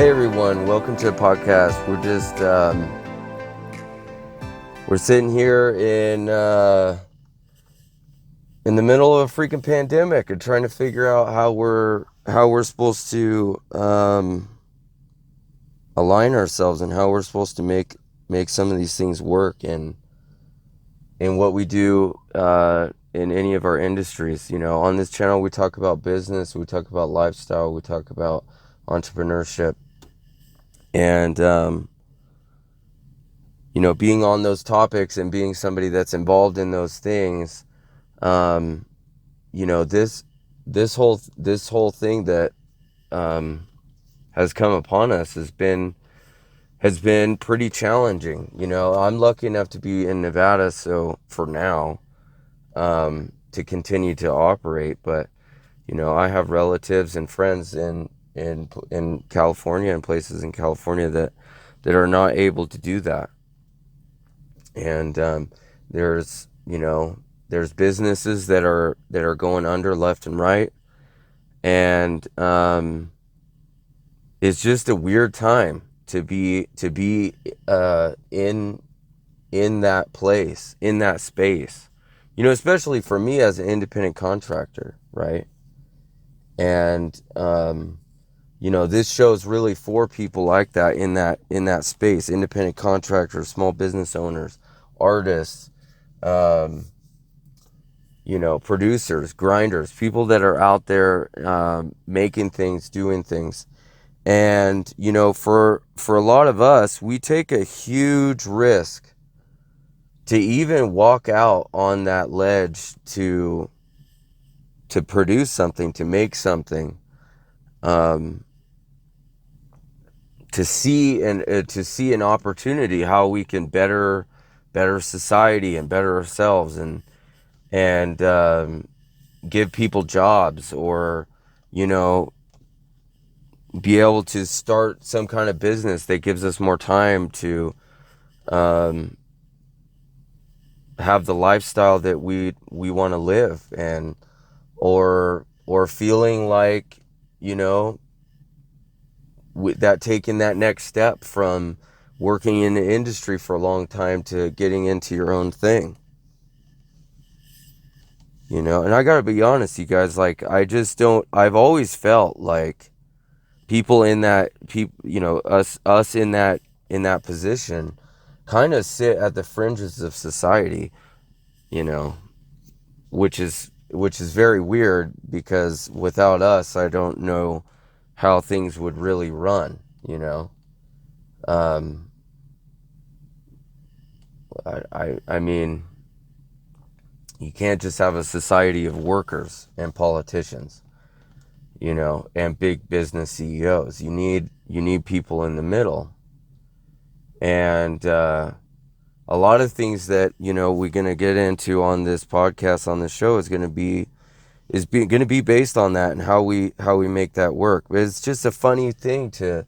Hey everyone, welcome to the podcast. We're just we're sitting here in the middle of a freaking pandemic and trying to figure out how we're supposed to align ourselves and how we're supposed to make some of these things work and in what we do in any of our industries. On this channel we talk about business, we talk about lifestyle, we talk about entrepreneurship, and being on those topics and being somebody that's involved in those things, um, this whole thing that has come upon us has been pretty challenging. I'm lucky enough to be in Nevada, so for now, to continue to operate, but I have relatives and friends in California and places in California that are not able to do that. And there's there's businesses that are going under left and right, and it's just a weird time to be in that place, in that space, especially for me as an independent contractor, right? And this show's really for people like that, in that space: independent contractors, small business owners, artists, um, producers, grinders, people that are out there making things, doing things. And for a lot of us, we take a huge risk to even walk out on that ledge to produce something, to make something, um, to see an opportunity how we can better society and better ourselves, and give people jobs, or you know be able to start some kind of business that gives us more time to um, have the lifestyle that we want to live, and or feeling like you know that taking that next step from working in the industry for a long time to getting into your own thing. And I gotta be honest, you guys, like, I just don't I've always felt like people in that people us in that position kind of sit at the fringes of society, you know which is very weird, because without us, I don't know how things would really run. um I mean, you can't just have a society of workers and politicians, and big business CEOs. You need people in the middle. And a lot of things that we're going to get into on this podcast, on this show, is going to be based on that, and how we make that work. But it's just a funny thing to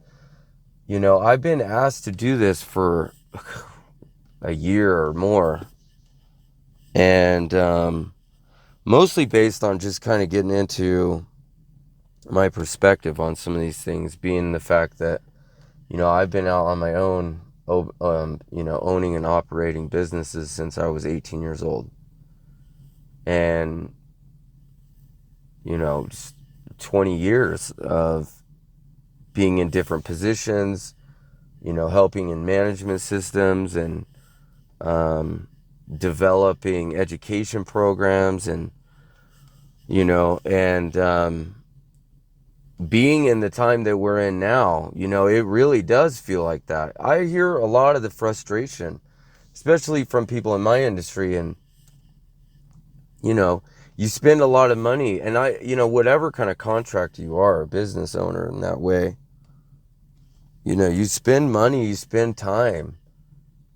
I've been asked to do this for a year or more, and mostly based on just kind of getting into my perspective on some of these things, being the fact that I've been out on my own, owning and operating businesses since I was 18 years old. And, just 20 years of being in different positions, helping in management systems, and developing education programs, and being in the time that we're in now, it really does feel like that. I hear a lot of the frustration, especially from people in my industry, and you spend a lot of money, and whatever kind of contractor you are, a business owner in that way, you spend money, you spend time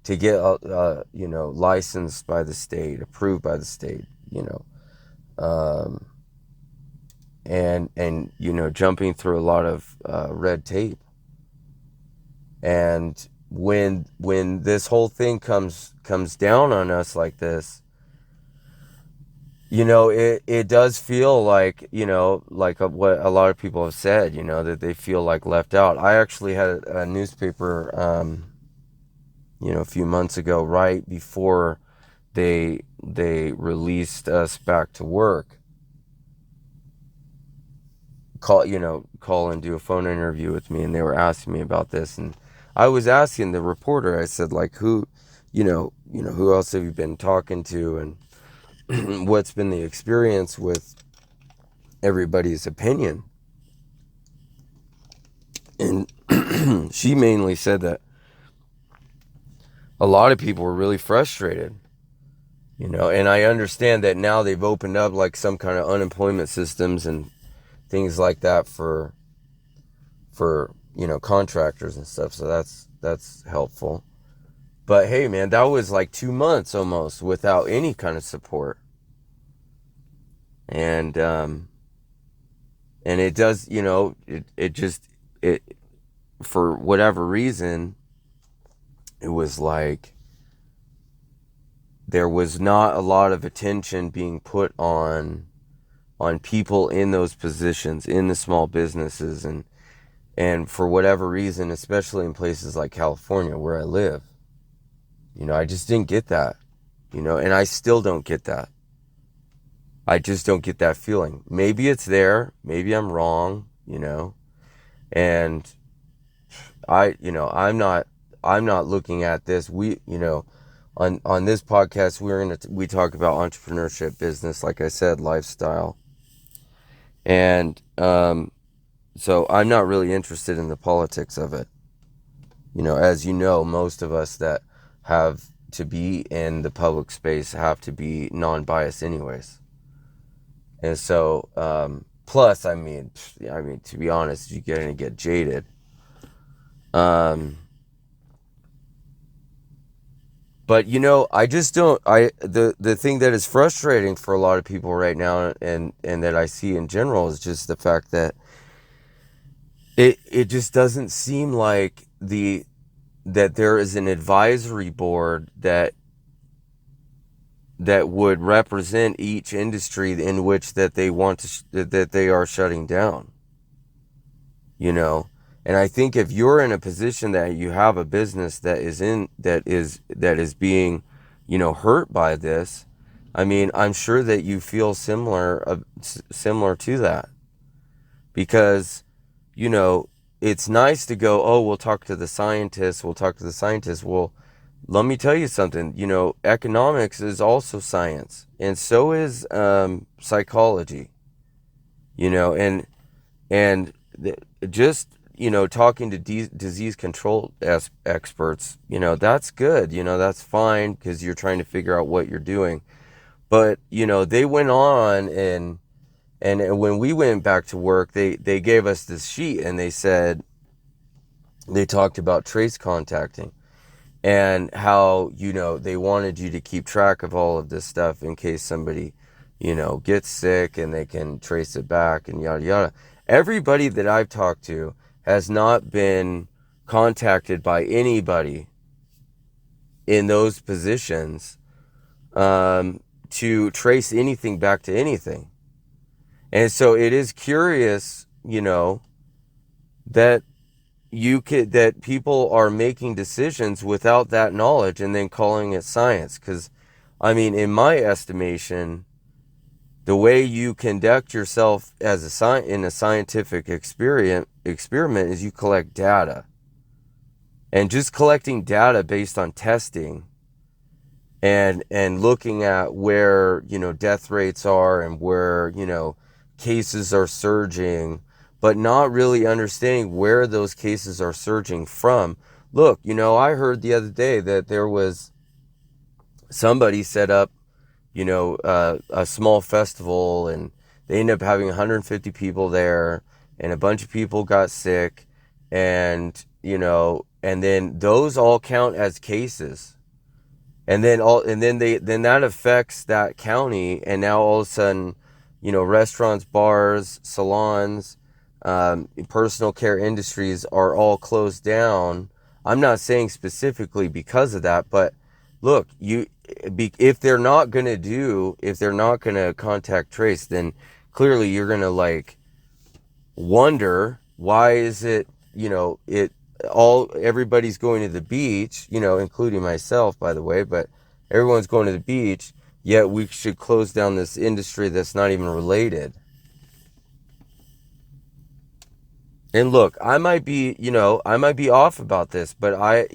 to get licensed by the state, approved by the state, um, and jumping through a lot of red tape. And when this whole thing comes down on us like this, it does feel like, like what a lot of people have said, that they feel like left out. I actually had a newspaper, a few months ago, right before they released us back to work, call and do a phone interview with me, and they were asking me about this, and I was asking the reporter, I said, like, who else have you been talking to, and what's been the experience with everybody's opinion. And she mainly said that a lot of people were really frustrated, and I understand that now they've opened up like some kind of unemployment systems and things like that for contractors and stuff, so that's helpful. But hey, man, that was like 2 months almost without any kind of support. And it does, it just, it, for whatever reason, it was like there was not a lot of attention being put on people in those positions in the small businesses, and for whatever reason, especially in places like California where I live, I just didn't get that, and I still don't get that. I just don't get that feeling. Maybe it's there, maybe I'm wrong, and I'm not looking at this. On this podcast, we talk about entrepreneurship, business, like I said, lifestyle. And so I'm not really interested in the politics of it. As most of us that have to be in the public space have to be non-biased anyways. And so, plus, to be honest, you're going to get jaded. But I just don't. The thing that is frustrating for a lot of people right now, and that I see in general, is just the fact that it just doesn't seem like that there is an advisory board that would represent each industry in which that they want that they are shutting down. And I think if you're in a position that you have a business that is being, hurt by this, I'm sure that you feel similar to that, because, it's nice to go, oh, we'll talk to the scientists. Well, let me tell you something. Economics is also science, and so is psychology. And just talking to disease control experts, that's good. That's fine, because you're trying to figure out what you're doing. But they went on, and when we went back to work, they gave us this sheet, and they talked about trace contacting, and how they wanted you to keep track of all of this stuff in case somebody gets sick, and they can trace it back, and yada yada. Everybody that I've talked to has not been contacted by anybody in those positions to trace anything back to anything. And so it is curious, that that people are making decisions without that knowledge and then calling it science. Because, in my estimation, the way you conduct yourself in a scientific experiment is you collect data. And just collecting data based on testing and looking at where, death rates are, and where, cases are surging, but not really understanding where those cases are surging from. Look, I heard the other day that there was somebody set up, a small festival, and they ended up having 150 people there, and a bunch of people got sick, and and then those all count as cases, and then that affects that county, and now all of a sudden, restaurants, bars, salons, personal care industries are all closed down. I'm not saying specifically because of that, but look, if they're not going to contact trace, then clearly you're going to like wonder why is it, everybody's going to the beach, including myself, by the way, but everyone's going to the beach, yet we should close down this industry that's not even related. And look, I might be, off about this, but I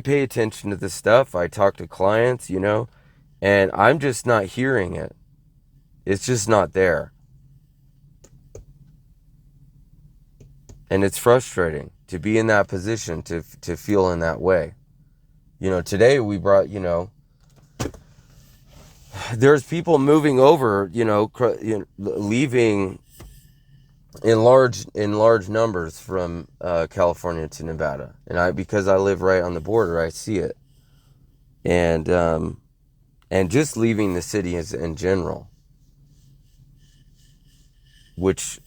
pay attention to this stuff. I talk to clients, and I'm just not hearing it. It's just not there. And it's frustrating to be in that position, to feel in that way. Today we brought, there's people moving over, leaving in large numbers from California to Nevada. And because I live right on the border, I see it. And just leaving the city in general, which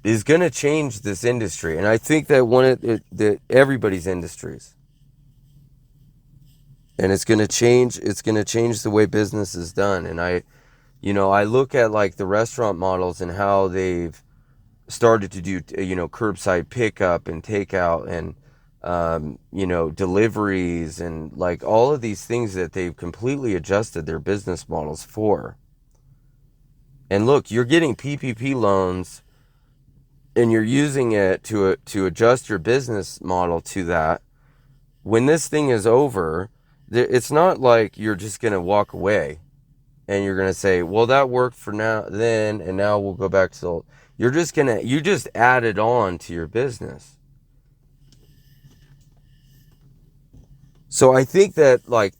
is going to change this industry. And I think that everybody's industries. And it's going to change the way business is done. And I look at like the restaurant models and how they've started to do, curbside pickup and takeout and, deliveries and like all of these things that they've completely adjusted their business models for. And look, you're getting PPP loans and you're using it to adjust your business model to that. When this thing is over, it's not like you're just going to walk away and you're going to say, well, that worked for now then, and now we'll go back to the old. You just add it on to your business. So I think that like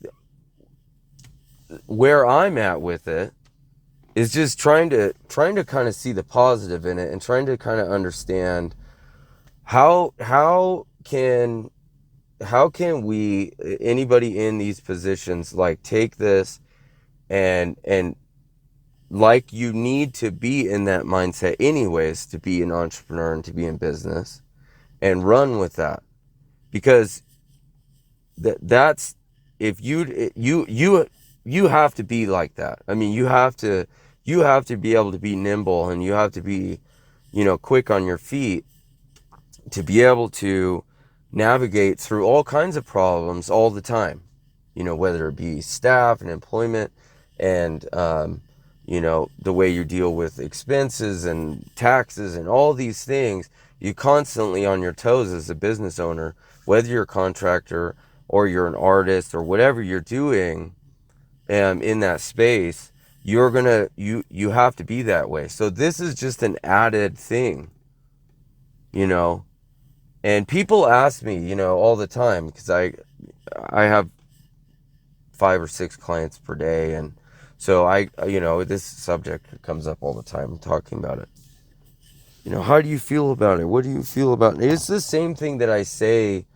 where I'm at with it is just trying to kind of see the positive in it and trying to kind of understand how can we, anybody in these positions, like take this and like you need to be in that mindset anyways to be an entrepreneur and to be in business and run with that, because that's if you have to be like that. I mean, you have to be able to be nimble, and you have to be, quick on your feet to be able to navigate through all kinds of problems all the time, whether it be staff and employment and, the way you deal with expenses and taxes and all these things. You constantly on your toes as a business owner, whether you're a contractor or you're an artist or whatever you're doing in that space, you have to be that way. So this is just an added thing, and people ask me, all the time, because I have 5 or 6 clients per day. And so this subject comes up all the time, talking about it. How do you feel about it? What do you feel about it? It's the same thing that I say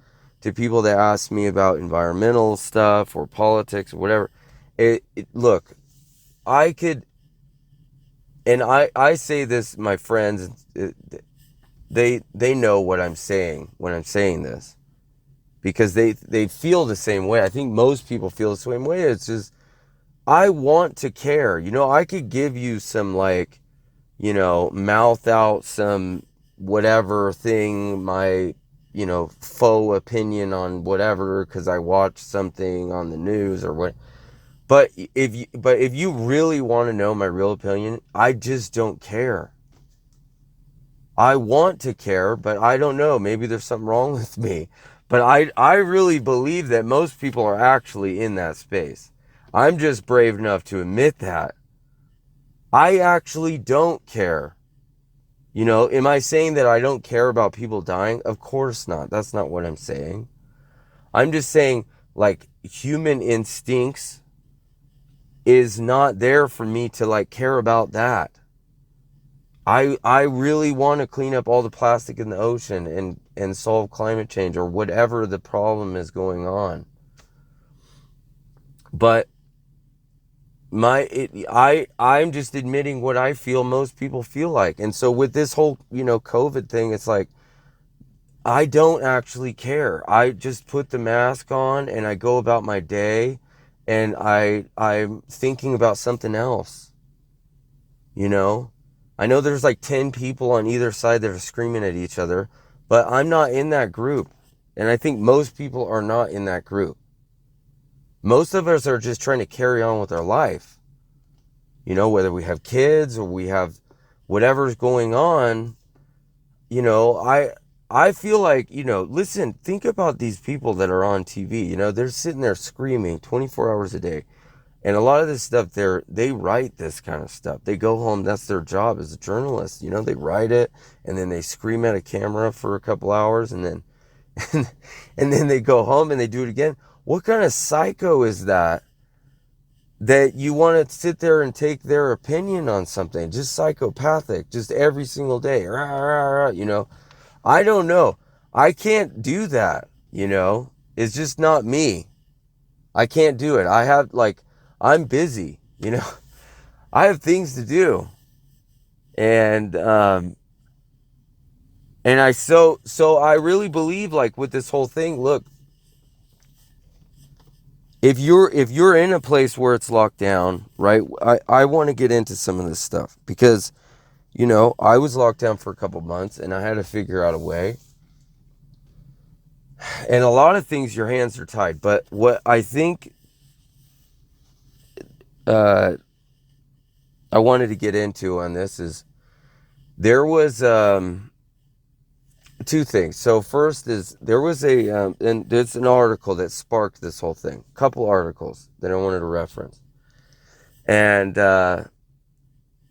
to people that ask me about environmental stuff or politics or whatever. Look, I could, and I say this, my friends, they know what I'm saying when I'm saying this, because they feel the same way. I think most people feel the same way. It's just, I want to care. I could give you some like, mouth out some whatever thing, my, faux opinion on whatever, because I watched something on the news or what. But if you really want to know my real opinion, I just don't care. I want to care, but I don't know. Maybe there's something wrong with me. But I really believe that most people are actually in that space. I'm just brave enough to admit that. I actually don't care. Am I saying that I don't care about people dying? Of course not. That's not what I'm saying. I'm just saying, like, human instincts is not there for me to like care about that. I really want to clean up all the plastic in the ocean and solve climate change or whatever the problem is going on. But I'm just admitting what I feel most people feel like. And so with this whole, COVID thing, it's like, I don't actually care. I just put the mask on and I go about my day, and I'm thinking about something else, you know? I know there's like 10 people on either side that are screaming at each other, but I'm not in that group. And I think most people are not in that group. Most of us are just trying to carry on with our life. You know, whether we have kids or we have whatever's going on, you know, I feel like, you know, listen, think about these people that are on TV. You know, they're sitting there screaming 24 hours a day. And a lot of this stuff, they write this kind of stuff. They go home, that's their job as a journalist. You know, they write it and then they scream at a camera for a couple hours, and then and then they go home and they do it again. What kind of psycho is that you want to sit there and take their opinion on something? Just psychopathic, just every single day. You know, I don't know. I can't do that, you know? It's just not me. I can't do it. I'm busy, you know? I have things to do. And, so I really believe, like, with this whole thing, look, if you're in a place where it's locked down, right? I want to get into some of this stuff because, you know, I was locked down for a couple months and I had to figure out a way. And a lot of things, your hands are tied. But what I think uh, I wanted to get into on this is there was two things. So first is there was and there's an article that sparked this whole thing. A couple articles that I wanted to reference, and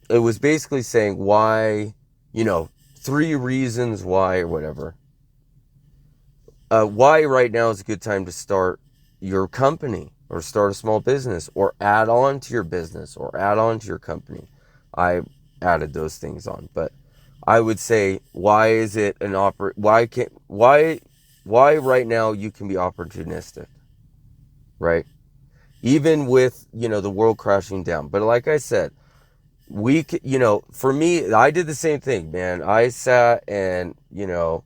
it was basically saying why, you know, 3 reasons why or whatever. Why right now is a good time to start your company or start a small business or add on to your business or add on to your company. I added those things on, but I would say, why is it why right now you can be opportunistic, right? Even with, you know, the world crashing down. But like I said, you know, for me, I did the same thing, man. I sat and, you know,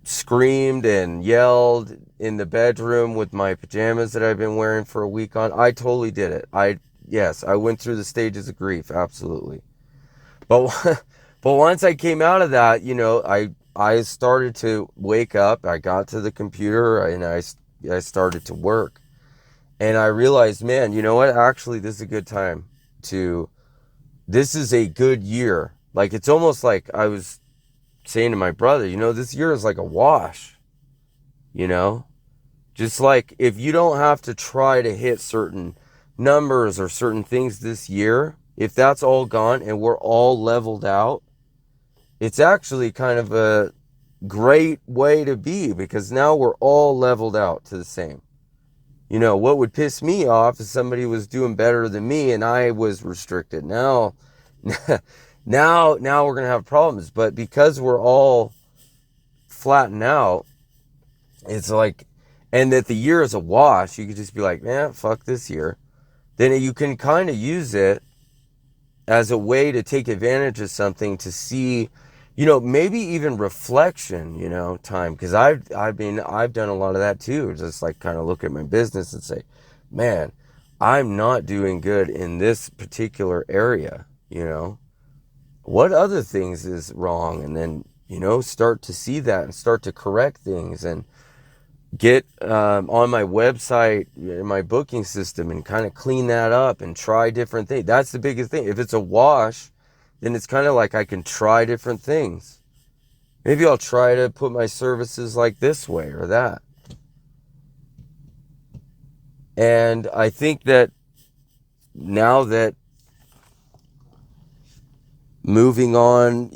screamed and yelled in the bedroom with my pajamas that I've been wearing for a week on. I totally did it. Yes, I went through the stages of grief, absolutely. But but once I came out of that, you know, I started to wake up. I got to the computer and I started to work. And I realized, man, you know what? Actually, this is a good time to this is a good year. Like, it's almost like I was saying to my brother, you know, this year is like a wash, you know? Just like if you don't have to try to hit certain numbers or certain things this year, if that's all gone and we're all leveled out, it's actually kind of a great way to be because now we're all leveled out to the same. You know, what would piss me off is somebody was doing better than me and I was restricted. Now, now we're going to have problems. But because we're all flattened out, it's like, and that the year is a wash, you could just be like, man, fuck this year. Then you can kind of use it as a way to take advantage of something to see, you know, maybe even reflection, you know, time. Because I've done a lot of that too. Just like kind of look at my business and say, man, I'm not doing good in this particular area, you know. What other things is wrong? And then, you know, start to see that and start to correct things and get on my website, my booking system, and kind of clean that up and try different things. That's the biggest thing. If it's a wash, then it's kind of like I can try different things. Maybe I'll try to put my services like this way or that. And I think that now that moving on,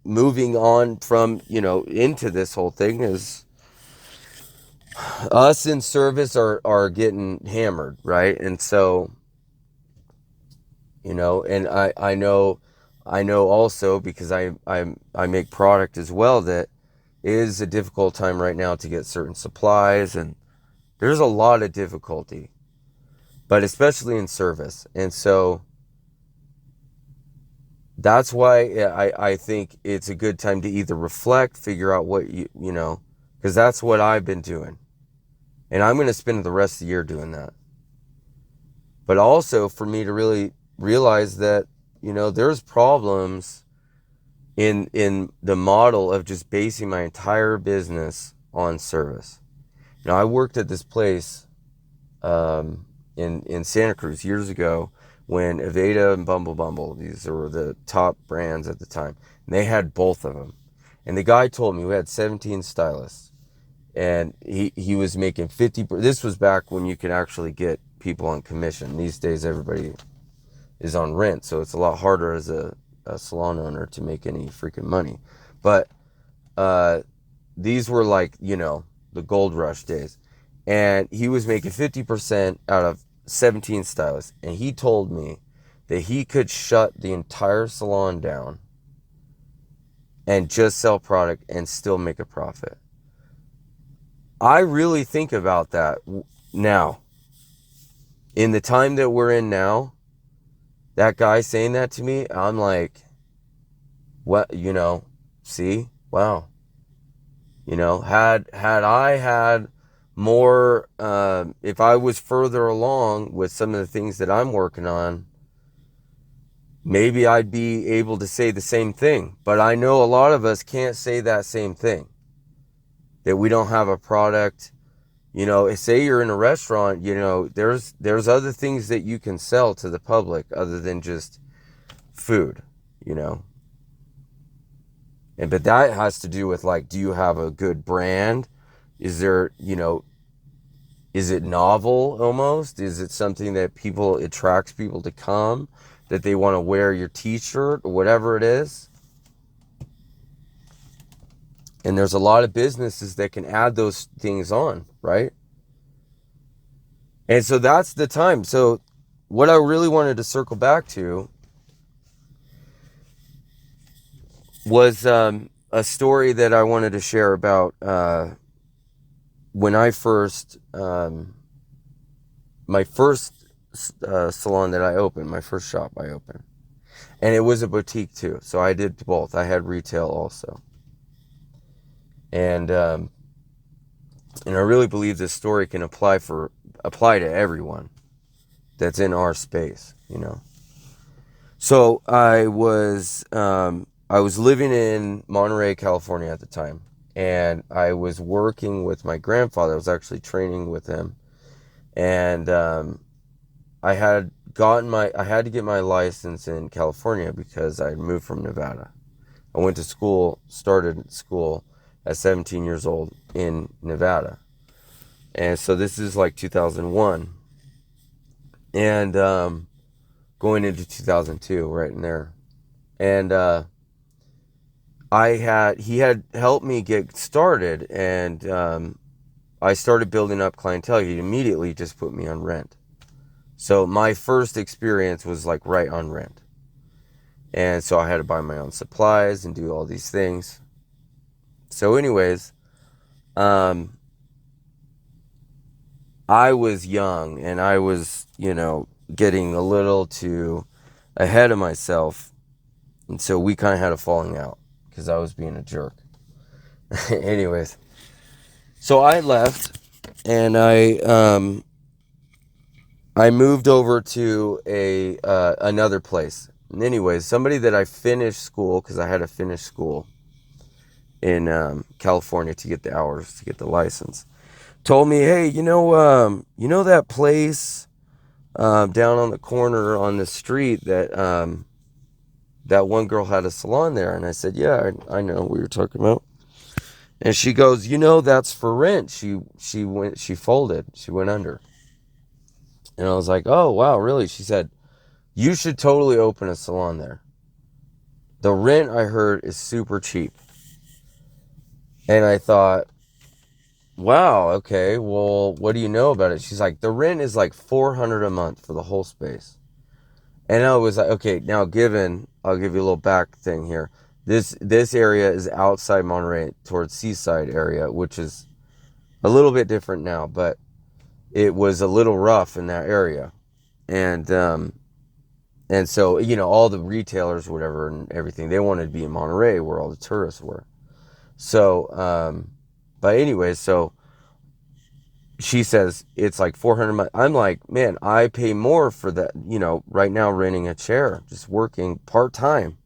moving on from, into this whole thing is us in service are getting hammered, right? And so, and I know also because I make product as well that it is a difficult time right now to get certain supplies, and there's a lot of that's why I think it's a good time to either reflect, figure out what you know, because that's what I've been doing. And I'm going to spend the rest of the year doing that. But also for me to really realize that, you know, there's problems in the model of just basing my entire business on service. Now, I worked at this place in Santa Cruz years ago when Aveda and Bumble, these were the top brands at the time, and they had both of them. And the guy told me we had 17 stylists, and he was making 50. This was back when you could actually get people on commission. These days, everybody is on rent, so it's a lot harder as a salon owner to make any freaking money. But these were like, you know, the gold rush days. And he was making 50% out of 17 stylists. And he told me that he could shut the entire salon down and just sell product and still make a profit. I really think about that now. In the time that we're in now, that guy saying that to me, I'm like, what, you know, see? Wow. You know, had I had more, if I was further along with some of the things that I'm working on, maybe I'd be able to say the same thing. But I know a lot of us can't say that same thing. That we don't have a product. You know, say you're in a restaurant, you know, there's other things that you can sell to the public other than just food, you know. But that has to do with, like, do you have a good brand? Is there, you know, is it novel almost? Is it something that attracts people to come, that they want to wear your t-shirt or whatever it is? And there's a lot of businesses that can add those things on, right? And so that's the time. So what I really wanted to circle back to was a story that I wanted to share about when I first, my first salon that I opened, my first shop I opened. And it was a boutique too. So I did both. I had retail also. And I really believe this story can apply to everyone that's in our space, you know. So I was living in Monterey, California at the time, and I was working with my grandfather. I was actually training with him, and I had to get my license in California because I had moved from Nevada. I went to school, started school at 17 years old in Nevada. And so this is like 2001. And going into 2002, right in there. And he had helped me get started, and I started building up clientele. He immediately just put me on rent. So my first experience was like right on rent. And so I had to buy my own supplies and do all these things. So anyways, I was young, and I was, you know, getting a little too ahead of myself. And so we kind of had a falling out because I was being a jerk. Anyways, so I left, and I moved over to another place. And anyways, somebody that I finished school, because I had to finish school in California to get the hours, to get the license, told me, hey, you know that place down on the corner on the street that that one girl had a salon there? And I said, yeah, I know what you're talking about. And she goes, you know, that's for rent. She folded. She went under. And I was like, oh, wow, really? She said, you should totally open a salon there. The rent, I heard, is super cheap. And I thought, wow, okay, well, what do you know about it? She's like, the rent is like $400 a month for the whole space. And I was like, okay, now I'll give you a little back thing here. This area is outside Monterey towards Seaside area, which is a little bit different now, but it was a little rough in that area. And And so, you know, all the retailers, whatever, and everything, they wanted to be in Monterey where all the tourists were. So, but anyway, so she says it's like 400 months. I'm like, man, I pay more for that, you know, right now renting a chair, just working part-time,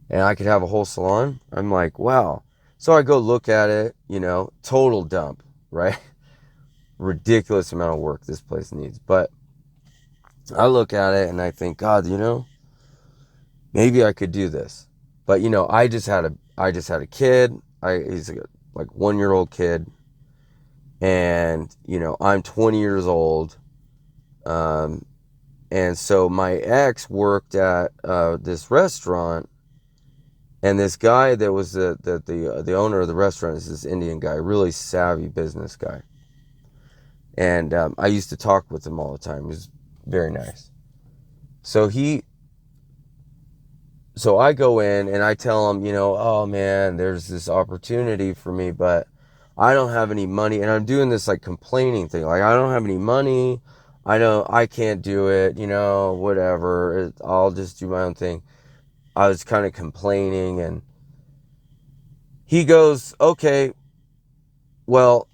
and I could have a whole salon. I'm like, wow. So I go look at it, you know, total dump, right? Ridiculous amount of work this place needs. But I look at it and I think, God, you know, maybe I could do this. But you know, I just had a kid. He's like 1 year old kid, and you know, I'm 20 years old. Um, and so my ex worked at this restaurant, and this guy that was the owner of the restaurant is this Indian guy, really savvy business guy. And I used to talk with him all the time. He was very nice. So I go in and I tell him, you know, oh man, there's this opportunity for me, but I don't have any money. And I'm doing this like complaining thing. Like, I don't have any money. I can't do it, you know, whatever. I'll just do my own thing. I was kind of complaining, and he goes, okay, well,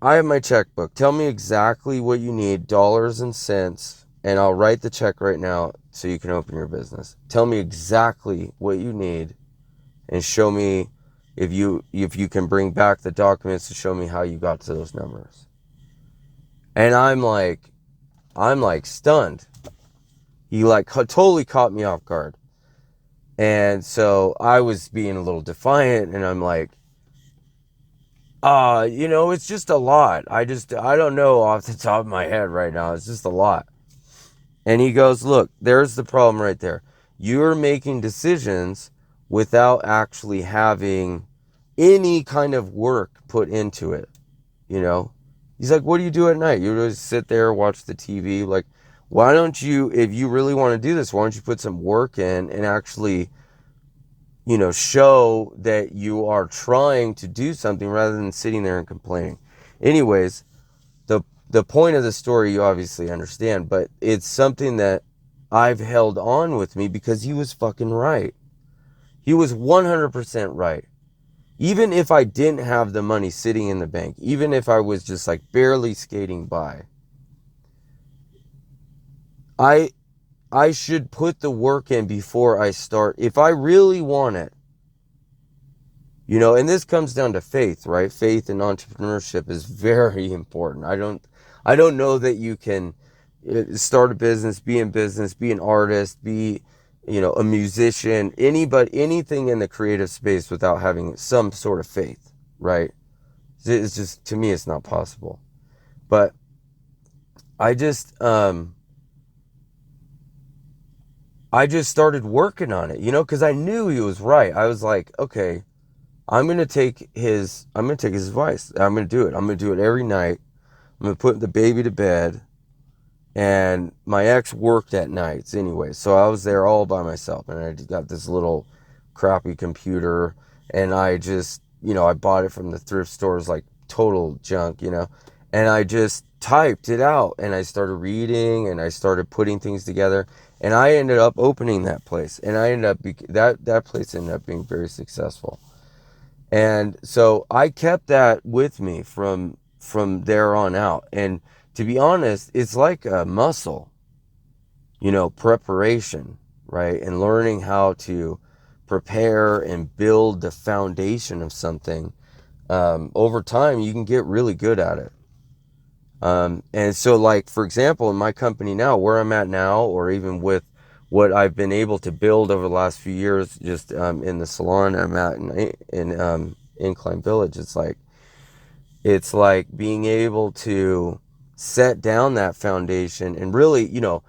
I have my checkbook. Tell me exactly what you need, dollars and cents, and I'll write the check right now so you can open your business. Tell me exactly what you need and show me if you can bring back the documents to show me how you got to those numbers. And I'm like stunned. He like totally caught me off guard. And so I was being a little defiant, and I'm like, you know, it's just a lot. I don't know off the top of my head right now. It's just a lot. And he goes, look, there's the problem right there. You're making decisions without actually having any kind of work put into it. You know, he's like, what do you do at night? You just sit there, watch the TV. Like, why don't you, if you really want to do this, why don't you put some work in and actually, you know, show that you are trying to do something rather than sitting there and complaining. Anyways, the point of the story you obviously understand, but it's something that I've held on with me because he was fucking right. He was 100% right. Even if I didn't have the money sitting in the bank, even if I was just like barely skating by, I should put the work in before I start. If I really want it, you know, and this comes down to faith, right? Faith in entrepreneurship is very important. I don't know that you can start a business, be in business, be an artist, be, you know, a musician, anything in the creative space without having some sort of faith, right? It's just, to me, it's not possible. But I just, I just started working on it, you know, because I knew he was right. I was like, okay, I'm gonna take his advice. I'm gonna do it. I'm gonna do it every night. I'm gonna put the baby to bed. And my ex worked at nights anyway, so I was there all by myself, and I just got this little crappy computer, and I just, you know, I bought it from the thrift stores, like total junk, you know, and I just typed it out, and I started reading, and I started putting things together, and I ended up opening that place, and that place ended up being very successful. And so I kept that with me from there on out. And to be honest, it's like a muscle, you know, preparation, right? And learning how to prepare and build the foundation of something. Over time, you can get really good at it. And so, like, for example, in my company now, where I'm at now, or even with what I've been able to build over the last few years, just in the salon I'm at in Incline Village, it's like being able to set down that foundation. And really, you know,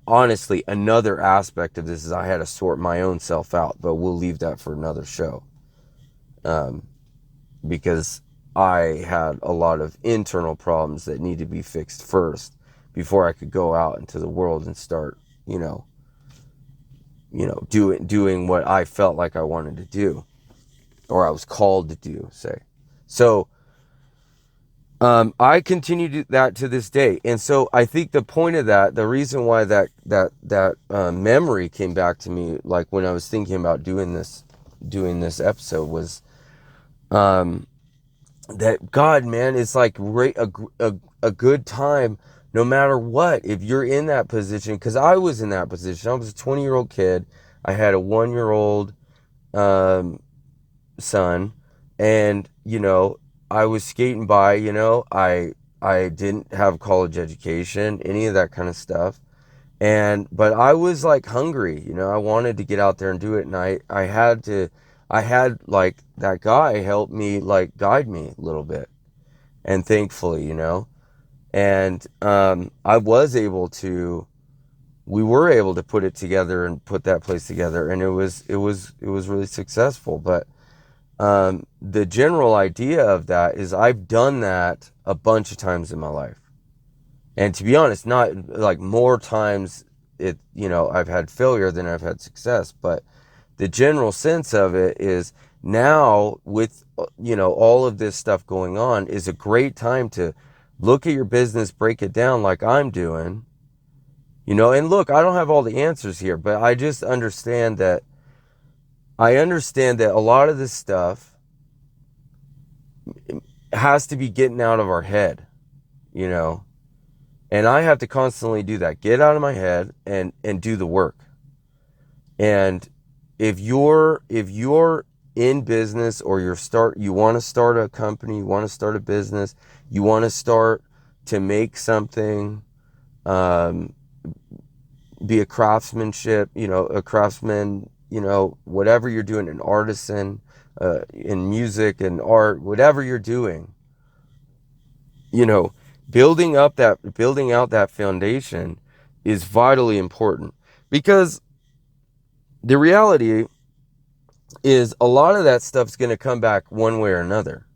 honestly, another aspect of this is I had to sort my own self out, but we'll leave that for another show. Because I had a lot of internal problems that need to be fixed first before I could go out into the world and start, doing what I felt like I wanted to do, or I was called to do, say. So I continue that to this day. And so I think the point of that, the reason why that memory came back to me, like when I was thinking about doing this episode, was um, that God, man, it's like a good time no matter what. If you're in that position, because I was in that position. I was a 20-year-old kid. I had a 1-year-old son, and I was skating by. I didn't have college education, any of that kind of stuff. But I was like hungry. I wanted to get out there and do it, and I had like that guy help me, like guide me a little bit, and thankfully, and I was able to we were able to put it together and put that place together, and it was really successful. But the general idea of that is I've done that a bunch of times in my life. And to be honest, not like more times I've had failure than I've had success, but the general sense of it is now with, all of this stuff going on is a great time to look at your business, break it down like I'm doing, and look, I don't have all the answers here, but I just understand that a lot of this stuff has to be getting out of our head, you know, and I have to constantly do that, get out of my head and do the work. And if you're in business, or you want to start a company, you want to start a business, you want to start to make something, be a craftsmanship, a craftsman, whatever you're doing, an artisan, in music and art, whatever you're doing, you know, building out that foundation is vitally important, because the reality is a lot of that stuff's going to come back one way or another.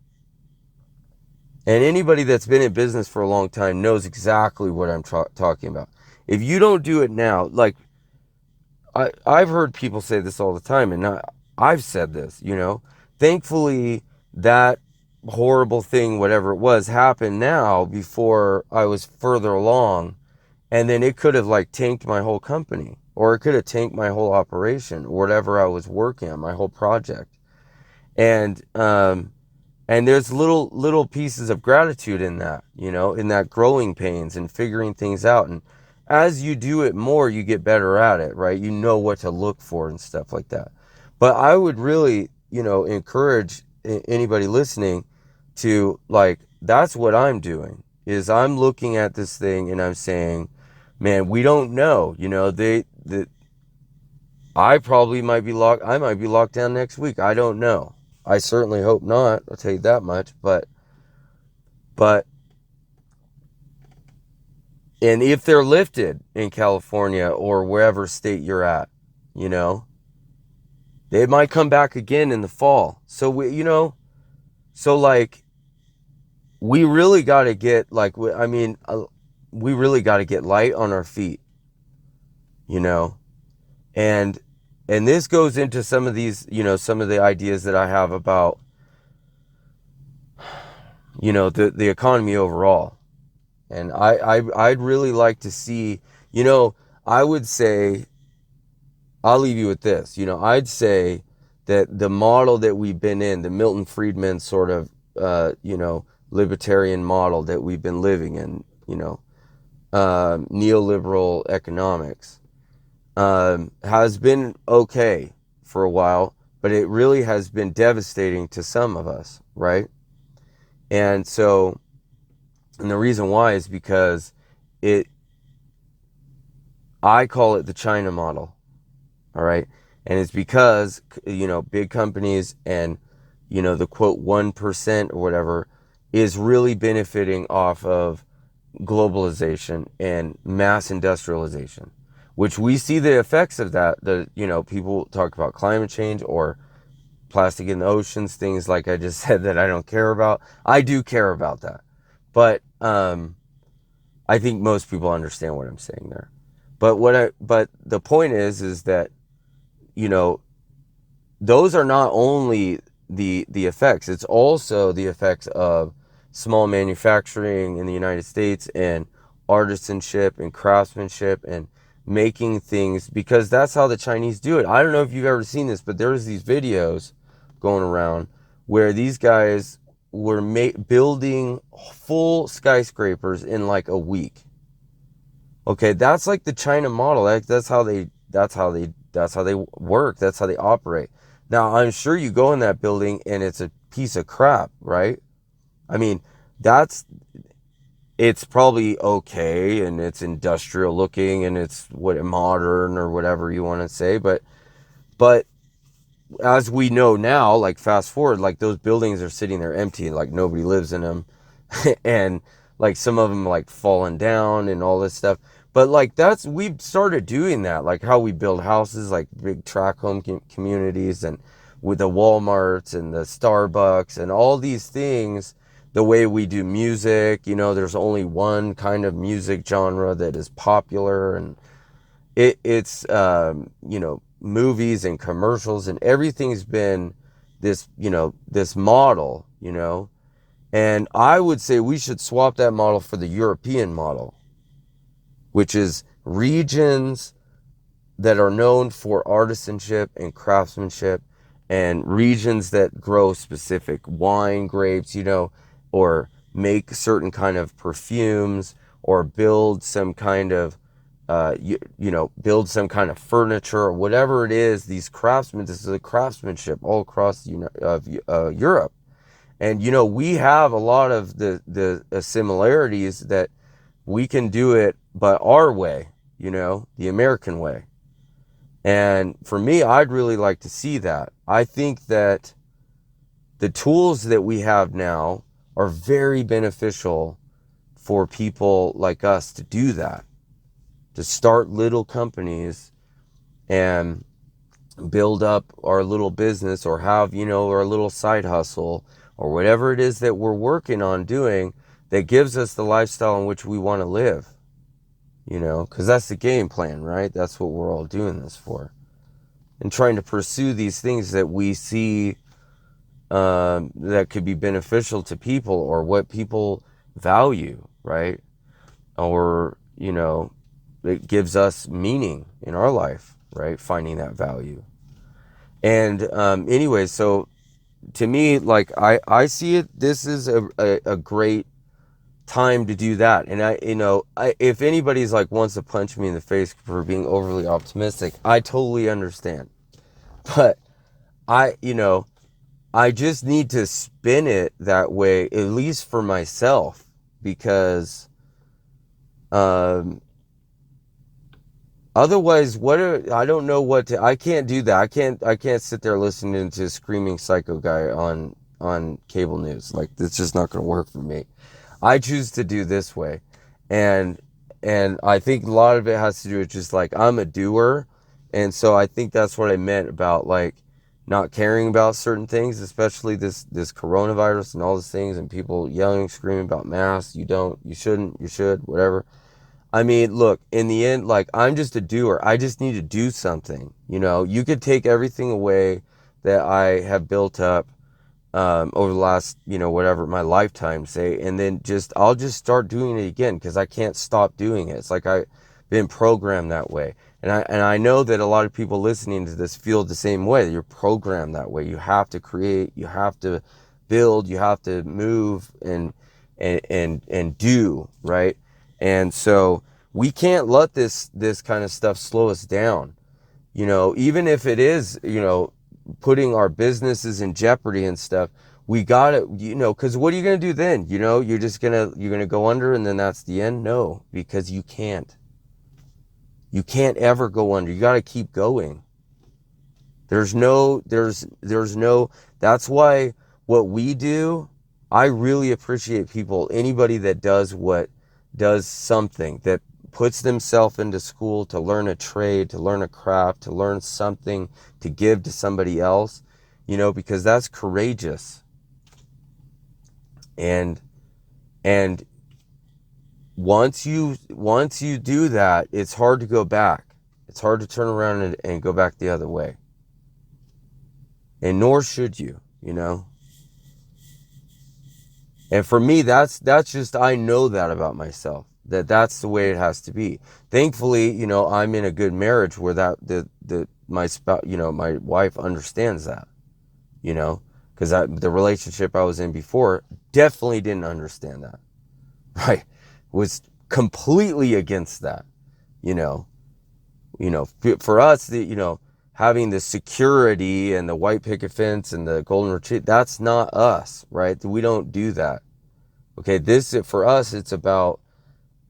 And anybody that's been in business for a long time knows exactly what I'm talking about. If you don't do it now, like I've heard people say this all the time, and I've said this, thankfully that horrible thing, whatever it was, happened now before I was further along. And then it could have like tanked my whole company, or it could have tanked my whole operation, or whatever I was working on, my whole project. And there's little pieces of gratitude in that, in that growing pains and figuring things out. And as you do it more, you get better at it, right? You know what to look for and stuff like that. But I would really, encourage anybody listening to, like, that's what I'm doing, is I'm looking at this thing and I'm saying, man, we don't know, I might be locked down next week. I don't know. I certainly hope not. I'll tell you that much. But and if they're lifted in California or wherever state you're at, they might come back again in the fall. So like, we really got to get, like, we really got to get light on our feet, and this goes into some of these, some of the ideas that I have about, the economy overall. And I'd really like to see, I would say, I'll leave you with this, I'd say that the model that we've been in, the Milton Friedman sort of, libertarian model that we've been living in, neoliberal economics, has been okay for a while, but it really has been devastating to some of us, right? And the reason why is because I call it the China model, all right? And it's because, big companies and, the quote 1% or whatever is really benefiting off of globalization and mass industrialization, which we see the effects of that. People talk about climate change or plastic in the oceans, things like I just said that I don't care about. I do care about that. But I think most people understand what I'm saying there. But the point is that, those are not only the effects, it's also the effects of small manufacturing in the United States and artisanship and craftsmanship and making things, because that's how the Chinese do it. I don't know if you've ever seen this, but there's these videos going around where these guys were building full skyscrapers in like a week. Okay, that's like the China model. That's how they work. That's how they operate. Now, I'm sure you go in that building and it's a piece of crap, right? I mean, it's probably okay and it's industrial looking and it's modern or whatever you want to say, but as we know now, like fast forward, like those buildings are sitting there empty, like nobody lives in them. And like some of them like falling down and all this stuff. But like we've started doing that, like how we build houses, like big tract home communities, and with the Walmarts and the Starbucks and all these things. The way we do music, there's only one kind of music genre that is popular, and it's movies and commercials and everything's been this model, and I would say we should swap that model for the European model, which is regions that are known for artisanship and craftsmanship, and regions that grow specific wine grapes, or make certain kind of perfumes, or build some kind of build some kind of furniture or whatever it is. This is a craftsmanship all across Europe. And, we have a lot of the similarities that we can do it, but our way, the American way. And for me, I'd really like to see that. I think that the tools that we have now are very beneficial for people like us to do that, to start little companies and build up our little business, or have, our little side hustle, or whatever it is that we're working on doing that gives us the lifestyle in which we want to live, because that's the game plan, right? That's what we're all doing this for, and trying to pursue these things that we see that could be beneficial to people, or what people value, right? Or, it gives us meaning in our life, right? Finding that value. And anyway, so to me, like I see it, this is a great time to do that. And if anybody's like wants to punch me in the face for being overly optimistic, I totally understand. But I just need to spin it that way, at least for myself, because otherwise, I don't know I can't do that. I can't sit there listening to a screaming psycho guy on cable news. Like, it's just not going to work for me. I choose to do this way. And I think a lot of it has to do with just like, I'm a doer. And so I think that's what I meant about like not caring about certain things, especially this coronavirus and all these things, and people yelling, screaming about masks. You don't, you shouldn't, you should, whatever. I mean, look, in the end, like, I'm just a doer. I just need to do something. You could take everything away that I have built up over the last, whatever, my lifetime, say, and then I'll just start doing it again, because I can't stop doing it. It's like I've been programmed that way. And I know that a lot of people listening to this feel the same way. You're programmed that way. You have to create, you have to build, you have to move and do, right? And so we can't let this kind of stuff slow us down. Even if it is, putting our businesses in jeopardy and stuff, we got to, because what are you going to do then? You're going to go under and then that's the end? No, because you can't. You can't ever go under. You got to keep going. There's no, that's why what we do, I really appreciate anybody that does something, that puts themselves into school to learn a trade, to learn a craft, to learn something to give to somebody else, because that's courageous. And once you do that, it's hard to go back. It's hard to turn around and go back the other way. And nor should you, And for me, that's just, I know that about myself, that's the way it has to be. Thankfully, I'm in a good marriage where my spouse, my wife understands that, because the relationship I was in before definitely didn't understand that, right? Was completely against that, you know. For us, having the security and the white picket fence and the golden retriever, that's not us, right? We don't do that. Okay, for us, it's about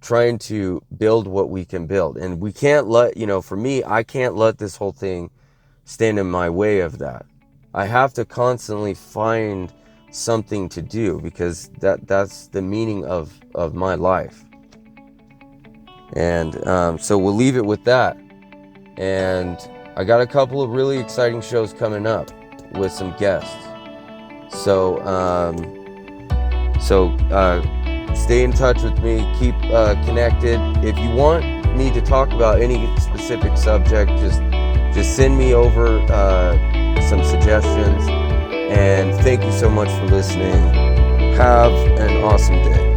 trying to build what we can build. And we can't for me, I can't let this whole thing stand in my way of that. I have to constantly find something to do, because that's the meaning of my life. And so we'll leave it with that. And I got a couple of really exciting shows coming up with some guests. So, stay in touch with me. Keep connected. If you want me to talk about any specific subject, just send me over some suggestions. And thank you so much for listening. Have an awesome day.